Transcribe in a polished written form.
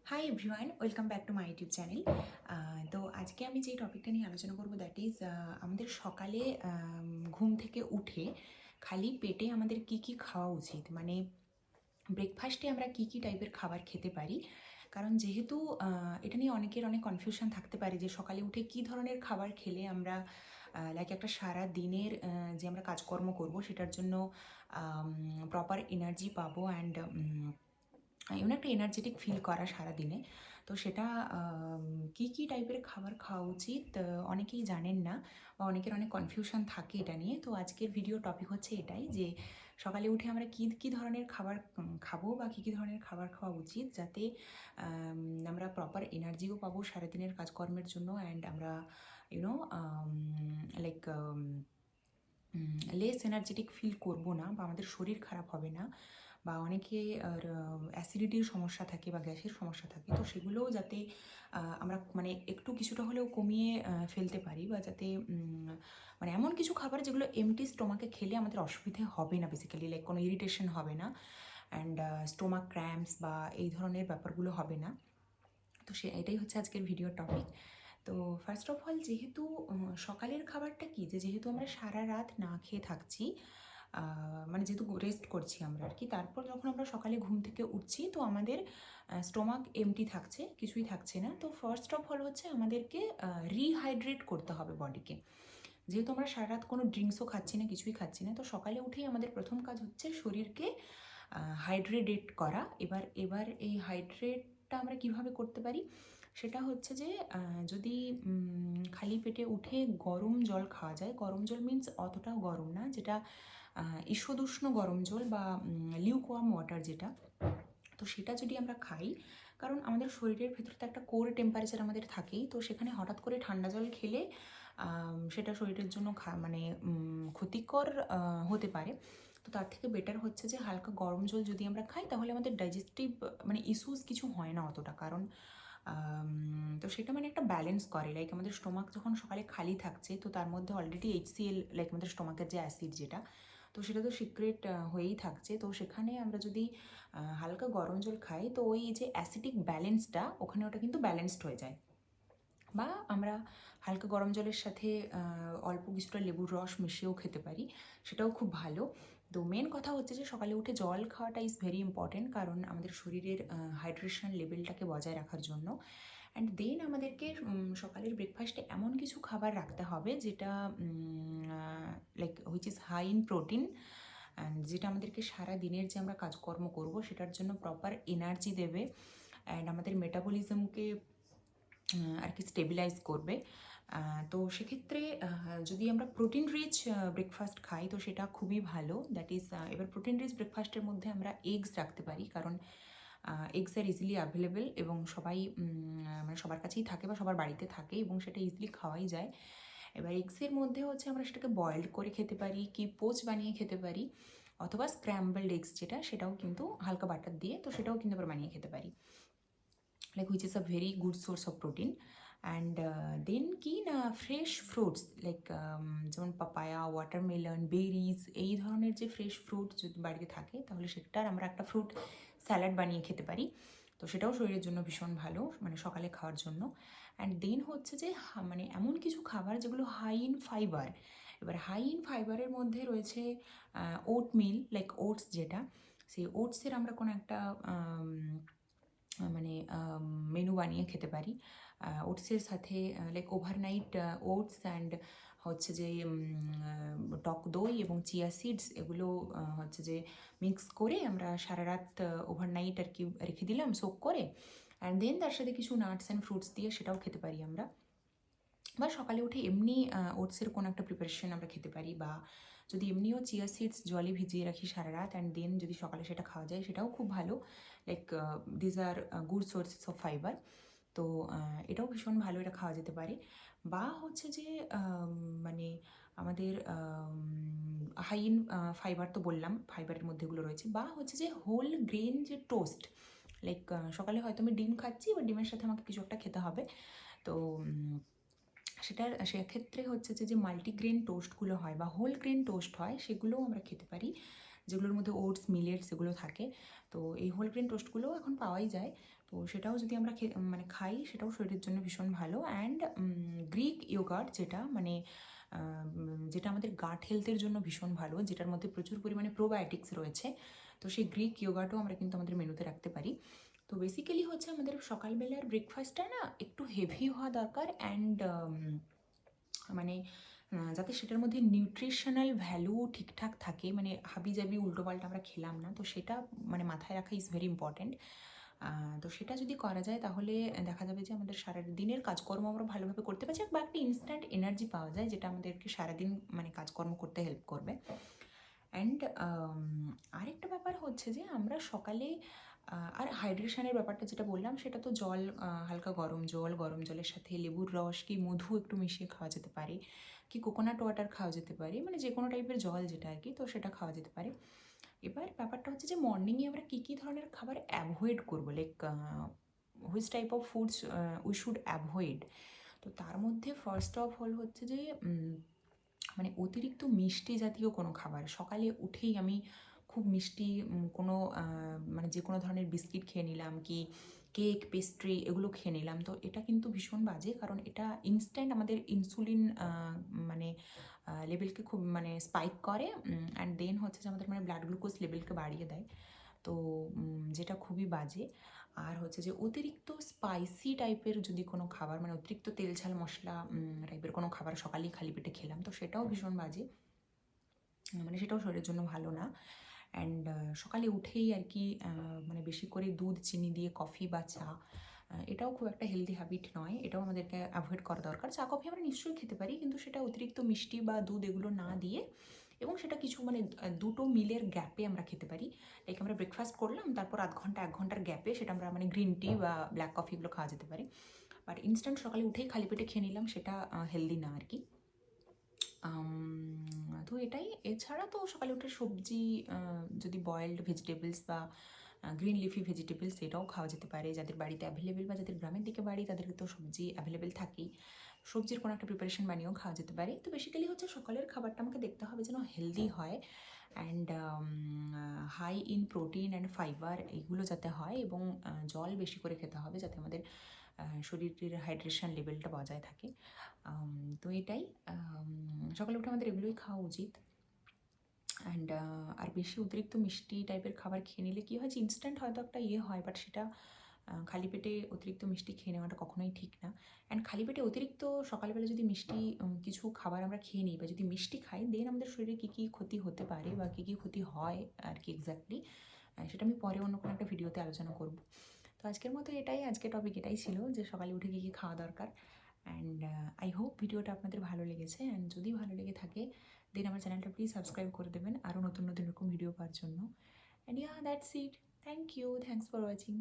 Hi everyone, welcome back to my YouTube channel. তো আজকে আমি যে টপিকটা নিয়ে আলোচনা করবো দ্যাট ইজ আমাদের সকালে ঘুম থেকে উঠে খালি পেটে আমাদের কি কি খাওয়া উচিত, মানে ব্রেকফাস্টে আমরা কি কি টাইপের খাবার খেতে পারি। কারণ যেহেতু এটা নিয়ে অনেকের অনেক কনফিউশন থাকতে পারে যে সকালে উঠে কি ধরনের খাবার খেলে আমরা লাইক একটা সারা দিনের যে আমরা কাজকর্ম করব সেটার জন্য প্রপার এনার্জি পাবো অ্যান্ড এমন একটা এনার্জেটিক ফিল করা সারাদিনে। তো সেটা কী কী টাইপের খাবার খাওয়া উচিত অনেকেই জানেন না, বা অনেকের অনেক কনফিউশন থাকে এটা নিয়ে। তো আজকের ভিডিও টপিক হচ্ছে এটাই যে সকালে উঠে আমরা কী কী ধরনের খাবার খাবো বা কী কী ধরনের খাবার খাওয়া উচিত, যাতে আমরা প্রপার এনার্জিও পাবো সারাদিনের কাজকর্মের জন্য, অ্যান্ড আমরা you know like less energetic feel করবো না, বা আমাদের শরীর খারাপ হবে না, বা অনেকে আর অ্যাসিডিটির সমস্যা থাকে বা গ্যাসের সমস্যা থাকে, তো সেগুলোও যাতে আমরা মানে একটু কিছুটা হলেও কমিয়ে ফেলতে পারি, বা যাতে মানে এমন কিছু খাবার যেগুলো এমটি স্টোমাকে খেলে আমাদের অসুবিধে হবে না, বেসিক্যালি লাইক কোনো ইরিটেশন হবে না, অ্যান্ড স্টোমাক ক্র্যাম্পস বা এই ধরনের ব্যাপারগুলো হবে না। তো এটাই হচ্ছে আজকের ভিডিওর টপিক। তো ফার্স্ট অফ অল, যেহেতু সকালের খাবারটা কি, যেহেতু আমরা সারা রাত না খেয়ে থাকছি, মানে যেহেতু রেস্ট করছি আমরা আর কি, তারপর যখন আমরা সকালে ঘুম থেকে উঠছি তো আমাদের স্টোমাক এমটি থাকছে, কিছুই থাকছে না। তো ফার্স্ট অফ অল হচ্ছে আমাদেরকে রিহাইড্রেট করতে হবে বডিকে। যেহেতু আমরা সারা রাত কোনো ড্রিঙ্কসও খাচ্ছি না, কিছুই খাচ্ছি না, তো সকালে উঠেই আমাদের প্রথম কাজ হচ্ছে শরীরকে হাইড্রেট করা। এবার এবার এই হাইড্রেটটা আমরা কিভাবে করতে পারি, সেটা হচ্ছে যে যদি খালি পেটে উঠে গরম জল খাওয়া যায়। গরম জল মিন্স অতটাও গরম না, যেটা ঈষদুষ্ণ গরম জল বা লিউকওয়ার্ম ওয়াটার যেটা, তো সেটা যদি আমরা খাই, কারণ আমাদের শরীরের ভেতরে তো একটা কোর টেম্পারেচার আমাদের থাকেই, তো সেখানে হঠাৎ করে ঠান্ডা জল খেলে সেটা শরীরের জন্য মানে ক্ষতিকর হতে পারে। তো তার থেকে বেটার হচ্ছে যে হালকা গরম জল যদি আমরা খাই, তাহলে আমাদের ডাইজেস্টিভ মানে ইস্যুস কিছু হয় না অতটা। কারণ তো সেটা মানে একটা ব্যালেন্স করে, লাইক আমাদের স্টোমাক যখন সকালে খালি থাকছে, তো তার মধ্যে অলরেডি HCl, লাইক আমাদের স্টোমাকের যে অ্যাসিড যেটা, তো সেটা তো সিক্রেট হয়েই থাকছে। তো সেখানে আমরা যদি হালকা গরম জল খাই, তো ওই যে অ্যাসিডিক ব্যালেন্সটা ওখানে ওটা কিন্তু ব্যালেন্সড হয়ে যায়। বা আমরা হালকা গরম জলের সাথে অল্প কিছুটা লেবুর রস মিশিয়েও খেতে পারি, সেটাও খুব ভালো। তো মেন কথা হচ্ছে যে সকালে উঠে জল খাওয়াটা ইজ ভেরি ইম্পর্টেন্ট, কারণ আমাদের শরীরের হাইড্রেশন লেভেলটাকে বজায় রাখার জন্য। অ্যান্ড দেন আমাদেরকে সকালের ব্রেকফাস্টে এমন কিছু খাবার রাখতে হবে যেটা like which is high in protein, and যেটা আমাদেরকে সারা দিনের যে আমরা কাজকর্ম করব সেটার জন্য প্রপার এনার্জি দেবে, অ্যান্ড আমাদের মেটাবলিজমকে আর কি স্টেবিলাইজ করবে। তো সেক্ষেত্রে যদি আমরা প্রোটিন রিচ ব্রেকফাস্ট খাই, তো সেটা খুবই ভালো। দ্যাট ইজ, এবার প্রোটিন রিচ ব্রেকফাস্টের মধ্যে আমরা এগস রাখতে পারি, কারণ এগস আর ইজিলি অ্যাভেলেবেল, এবং সবাই মানে সবার কাছেই থাকে বা সবার বাড়িতে থাকে, এবং সেটা ইজিলি খাওয়াই যায়। এবার এগসের মধ্যে হচ্ছে আমরা সেটাকে বয়েলড করে খেতে পারি, কি পোচ বানিয়ে খেতে পারি, অথবা স্ক্র্যাম্বলড এগস যেটা, সেটাও কিন্তু হালকা বাটার দিয়ে, তো সেটাও কিন্তু আমরা বানিয়ে খেতে পারি, like which is a very good source of protein. And then কি না, ফ্রেশ ফ্রুটস লাইক যেমন পাপায়া, ওয়াটারমেলন, বেরিজ, এই ধরনের যে ফ্রেশ ফ্রুট যদি বাড়িতে থাকে, তাহলে সেটার আমরা একটা ফ্রুট স্যালাড বানিয়ে খেতে পারি। তো সেটাও শরীরের জন্য ভীষণ ভালো, মানে সকালে খাওয়ার জন্য। অ্যান্ড দেন হচ্ছে যে মানে এমন কিছু খাবার যেগুলো হাই ইন ফাইবার। এবার হাই ইন ফাইবারের মধ্যে রয়েছে ওটমিল, লাইক ওটস যেটা, সেই ওটসের আমরা কোনো একটা মানে মেনু বানিয়ে খেতে পারি ওটসের সাথে, লাইক ওভারনাইট ওটস অ্যান্ড হচ্ছে যে টক দই এবং চিয়া সিডস, এগুলো হচ্ছে যে মিক্স করে আমরা সারা রাত ওভারনাইট আর কি রেখে দিলাম সোক করে, অ্যান্ড দেন তার সাথে কিছু নাটস অ্যান্ড ফ্রুটস দিয়ে সেটাও খেতে পারি আমরা। বা সকালে উঠে এমনি ওটসের কোনো একটা প্রিপারেশন আমরা খেতে পারি, বা যদি এমনিও চিয়া সিডস জলে ভিজিয়ে রাখি সারা রাত, অ্যান্ড দেন যদি সকালে সেটা খাওয়া যায়, সেটাও খুব ভালো। Like these are good sources of fibre. তো এটাও ভীষণ ভালো, এটা খাওয়া যেতে পারে। বা হচ্ছে যে মানে আমাদের হাই ইন ফাইবার তো বললাম, ফাইবারের মধ্যে এগুলো রয়েছে। বা হচ্ছে যে হোল গ্রেন যে টোস্ট, লাইক সকালে হয়তো আমি ডিম খাচ্ছি, বা ডিমের সাথে আমাকে কিছু একটা খেতে হবে, তো সেক্ষেত্রে হচ্ছে যে মাল্টিগ্রেন টোস্টগুলো হয় বা হোল গ্রেন টোস্ট হয়, সেগুলোও আমরা খেতে পারি, যেগুলোর মধ্যে ওটস মিলেটস এগুলো থাকে। তো এই হোল গ্রেন টোস্টগুলোও এখন পাওয়াই যায়। তো সেটাও যদি আমরা মানে খাই সেটাও শরীরের জন্য ভীষণ ভালো। অ্যান্ড গ্রিক ইয়োগার্ট যেটা মানে যেটা আমাদের গাট হেলথের জন্য ভীষণ ভালো, যেটার মধ্যে প্রচুর পরিমাণে প্রোবায়োটিক্স রয়েছে। তো সেই গ্রিক ইয়োগার্টও আমরা কিন্তু আমাদের মেনুতে রাখতে পারি। তো বেসিক্যালি হচ্ছে আমাদের সকালবেলার ব্রেকফাস্টটা না একটু হেভি হওয়া দরকার, অ্যান্ড মানে যাতে সেটার মধ্যে নিউট্রিশনাল ভ্যালু ঠিকঠাক থাকে, মানে হাবিজাবি উল্টোপাল্টা আমরা খেলাম না, তো সেটা মানে মাথায় রাখা ইজ ভেরি ইম্পর্ট্যান্ট। তো সেটা যদি করা যায় তাহলে দেখা যাবে যে আমাদের সারা দিনের কাজকর্ম আমরা ভালোভাবে করতে পারছি, বা একটা ইনস্ট্যান্ট এনার্জি পাওয়া যায় যেটা আমাদেরকে সারাদিন মানে কাজকর্ম করতে হেল্প করবে। অ্যান্ড আরেকটা ব্যাপার হচ্ছে যে আমরা সকালে আর হাইড্রেশনের ব্যাপারটা যেটা বললাম সেটা তো জল, হালকা গরম জল, গরম জলের সাথে লেবুর রস কি মধু একটু মিশিয়ে খাওয়া যেতে পারে, কি কোকোনাট ওয়াটার খাওয়া যেতে পারে, মানে যে কোনো টাইপের জল যেটা আর কি, তো সেটা খাওয়া যেতে পারে। এবার ব্যাপারটা হচ্ছে যে মর্নিংয়ে আমরা কী কী ধরনের খাবার অ্যাভয়েড করবো, like which type of foods we should avoid. তো তার মধ্যে ফার্স্ট অফ অল হচ্ছে যে মানে অতিরিক্ত মিষ্টি জাতীয় কোনো খাবার, সকালে উঠেই আমি খুব মিষ্টি কোনো মানে যে কোনো ধরনের বিস্কিট খেয়ে নিলাম, কি কেক পেস্ট্রি এগুলো খেয়ে নিলাম, তো এটা কিন্তু ভীষণ বাজে, কারণ এটা ইনস্ট্যান্ট আমাদের ইনসুলিন মানে লেভেলকে খুব মানে স্পাইক করে, অ্যান্ড দেন হচ্ছে যে আমাদের মানে ব্লাড গ্লুকোজ লেভেলকে বাড়িয়ে দেয়। তো যেটা খুবই বাজে। আর হচ্ছে যে অতিরিক্ত স্পাইসি টাইপের যদি কোনো খাবার, মানে অতিরিক্ত তেল ঝাল মশলা টাইপের কোনো খাবার সকালেই খালি পেটে খেলাম, তো সেটাও ভীষণ বাজে, মানে সেটাও শরীরের জন্য ভালো না। অ্যান্ড সকালে উঠেই আর কি মানে বেশি করে দুধ চিনি দিয়ে কফি বা চা, এটাও খুব একটা হেলদি হ্যাবিট নয়, এটাও আমাদেরকে অ্যাভয়েড করা দরকার। চা কফি আমরা নিশ্চয়ই খেতে পারি, কিন্তু সেটা অতিরিক্ত মিষ্টি বা দুধ এগুলো না দিয়ে, এবং সেটা কিছু মানে দুটো মিলের গ্যাপে আমরা খেতে পারি। লাইক আমরা ব্রেকফাস্ট করলাম, তারপর আধ ঘন্টা 1 ঘন্টার গ্যাপে সেটা আমরা মানে গ্রিন টি বা ব্ল্যাক কফি এগুলো খাওয়া যেতে পারে। বাট ইনস্ট্যান্ট সকালে উঠেই খালি পেটে খেয়ে নিলাম, সেটা হেলদি না আর কি। তো এটাই। এছাড়া তো সকালে উঠে সবজি, যদি বয়েলড ভেজিটেবলস বা গ্রিন লিফি ভেজিটেবলস এটাও খাওয়া যেতে পারে, যাদের বাড়িতে অ্যাভেলেবেল বা যাদের গ্রামের দিকে বাড়ি তাদেরকে তো সবজি অ্যাভেলেবেল থাকেই, সবজির কোনো একটা প্রিপারেশন বানিয়েও খাওয়া যেতে পারে। তো বেসিক্যালি হচ্ছে সকালের খাবারটা আমাকে দেখতে হবে যেন হেলদি হয়, and high in protein and fibre এইগুলো যাতে হয়, এবং জল বেশি করে খেতে হবে যাতে আমাদের শরীরের হাইড্রেশন লেভেলটা বজায় থাকে। তো এটাই, সকালে উঠে আমাদের এগুলোই খাওয়া উচিত। অ্যান্ড আর বেশি অতিরিক্ত মিষ্টি টাইপের খাবার খেয়ে নিলে কী হয় যে ইনস্ট্যান্ট হয়তো একটা ইয়ে হয়, বাট সেটা খালি পেটে অতিরিক্ত মিষ্টি খেয়ে নেওয়াটা কখনোই ঠিক না। অ্যান্ড খালি পেটে অতিরিক্ত সকালবেলা যদি মিষ্টি কিছু খাবার আমরা খেয়ে নিই, বা যদি মিষ্টি খাই, দেন আমাদের শরীরে কী কী ক্ষতি হতে পারে বা কী কী ক্ষতি হয় আর কি এক্স্যাক্টলি, সেটা আমি পরে অন্য কোনো একটা ভিডিওতে আলোচনা করব। তো আজকের মতো এটাই, আজকের টপিক এটাই ছিল যে সকালে উঠে কী কী খাওয়া দরকার। অ্যান্ড আই হোপ ভিডিওটা আপনাদের ভালো লেগেছে, অ্যান্ড যদি ভালো লেগে থাকে দেন আমার চ্যানেলটা প্লিজ সাবস্ক্রাইব করে দেবেন আরও নতুন নতুন এরকম ভিডিও পাওয়ার জন্য। And yeah, that's it. Thank you, thanks for watching.